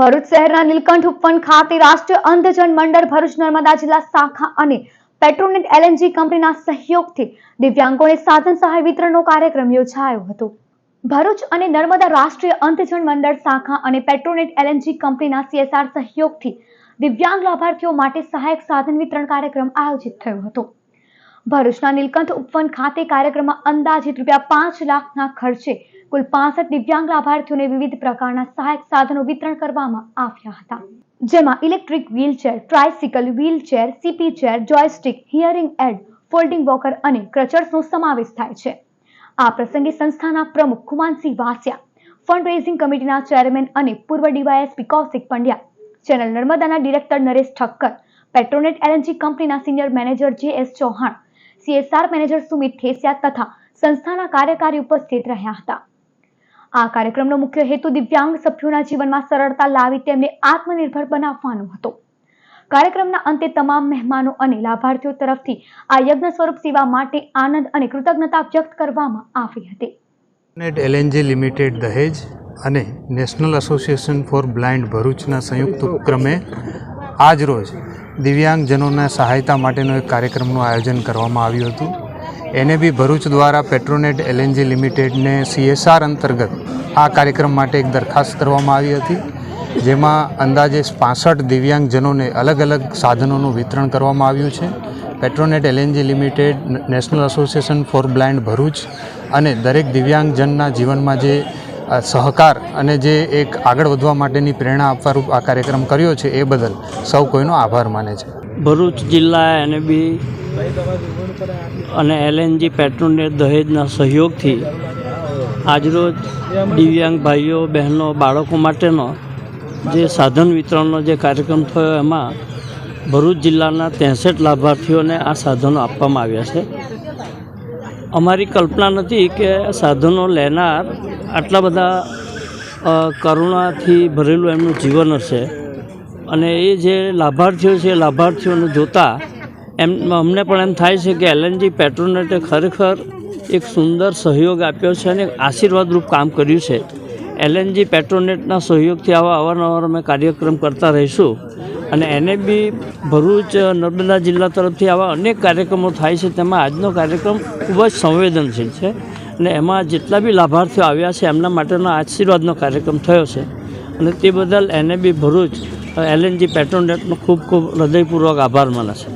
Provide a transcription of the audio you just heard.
ભરૂચ શહેરના નીલકંઠ ઉપવન ખાતે રાષ્ટ્રીય અંધજન મંડળ ભરૂચ નર્મદા જિલ્લા શાખા અને પેટ્રોનેટ એલએનજી કંપનીના સહયોગથી દિવ્યાંગોને સાધન સહાય વિતરણનો કાર્યક્રમ યોજાયો હતો। ભરૂચ અને નર્મદા રાષ્ટ્રીય અંધજન મંડળ શાખા અને પેટ્રોનેટ એલએનજી કંપનીના CSR સહયોગથી દિવ્યાંગ લાભાર્થીઓ માટે સહાયક સાધન વિતરણ કાર્યક્રમ આયોજિત થયો હતો। ભરૂચના નીલકંઠ ઉપવન ખાતે કાર્યક્રમમાં અંદાજિત ₹5 લાખના ખર્ચે કુલ 65 દિવ્યાંગ લાભાર્થીઓને વિવિધ પ્રકારના સહાયક સાધનો વિતરણ કરવામાં આવ્યા હતા, જેમાં electric wheelchair, tricycle, wheelchair, CP chair, joystick, hearing aid, folding walker અને ક્રચર્સનો સમાવેશ થાય છે। આ પ્રસંગે સંસ્થાના પ્રમુખ ખુમાનસિંહ વાસિયા, ફંડ રેઝિંગ કમિટીના ચેરમેન અને પૂર્વ ડીવાયએસપી કૌશિક પંડ્યા, ચેનલ નર્મદાના director Naresh Thakkar, Petronet LNG કંપનીના senior manager JS Chauhan, CSR manager Sumit Thesiya તથા સંસ્થાના કાર્યકારી ઉપસ્થિત રહ્યા હતા। આ કાર્યક્રમનો મુખ્ય હેતુ દિવ્યાંગ સભ્યોના જીવનમાં સરળતા લાવી તેમને આત્મનિર્ભર બનાવવાનો હતો। કાર્યક્રમના અંતે તમામ મહેમાનો અને લાભાર્થીઓ તરફથી આ યજ્ઞ સ્વરૂપ સેવા માટે આનંદ અને કૃતજ્ઞતા વ્યક્ત કરવામાં આવી હતી। પેટ્રોનેટ એલએનજી લિમિટેડ દહેજ અને નેશનલ એસોસિએશન ફોર બ્લાઇન્ડ ભરૂચના સંયુક્ત ઉપક્રમે આજ રોજ દિવ્યાંગજનોના સહાયતા માટેનો એક કાર્યક્રમનું આયોજન કરવામાં આવ્યું હતું। એને બી ભરૂચ દ્વારા પેટ્રોનેટ એલએનજી લિમિટેડને CSR અંતર્ગત આ કાર્યક્રમ માટે એક દરખાસ્ત કરવામાં આવી હતી, જેમાં અંદાજે 65 દિવ્યાંગજનોને અલગ અલગ સાધનોનું વિતરણ કરવામાં આવ્યું છે। Petronet LNG limited, national association four blind Bharuch અને દરેક દિવ્યાંગજનના જીવનમાં જે સહકાર અને જે એક આગળ વધવા માટેની પ્રેરણા આપવારૂપ આ કાર્યક્રમ કર્યો છે એ બદલ સૌ કોઈનો આભાર માને છે। ભરૂચ જિલ્લા NAB અને LNG પેટ્રોનેટ દહેજના સહયોગથી આજરોજ દિવ્યાંગ ભાઈઓ બહેનો બાળકો માટેનો જે સાધન વિતરણનો જે કાર્યક્રમ થયો એમાં ભરૂચ જિલ્લાના 63 લાભાર્થીઓને આ સાધનો આપવામાં આવ્યા છે। અમારી કલ્પના નથી કે સાધનો લેનાર આટલા બધા કરુણાથી ભરેલું એમનું જીવન હશે, અને એ જે લાભાર્થીઓ છે લાભાર્થીઓને જોતાં અમને પણ એમ થાય છે કે LNG પેટ્રોનેટે ખરેખર એક સુંદર સહયોગ આપ્યો છે અને આશીર્વાદરૂપ કામ કર્યું છે। LNG પેટ્રોનેટના સહયોગથી આવા અવારનવાર અમે કાર્યક્રમ કરતા રહીશું અને NAB ભરૂચ નર્મદા જિલ્લા તરફથી આવા અનેક કાર્યક્રમો થાય છે, તેમાં આજનો કાર્યક્રમ ખૂબ જ સંવેદનશીલ છે અને એમાં જેટલા બી લાભાર્થીઓ આવ્યા છે એમના માટેનો આશીર્વાદનો કાર્યક્રમ થયો છે અને તે બદલ NAB ભરૂચ LNG પેટ્રોનેટનો ખૂબ ખૂબ હૃદયપૂર્વક આભાર માને છે।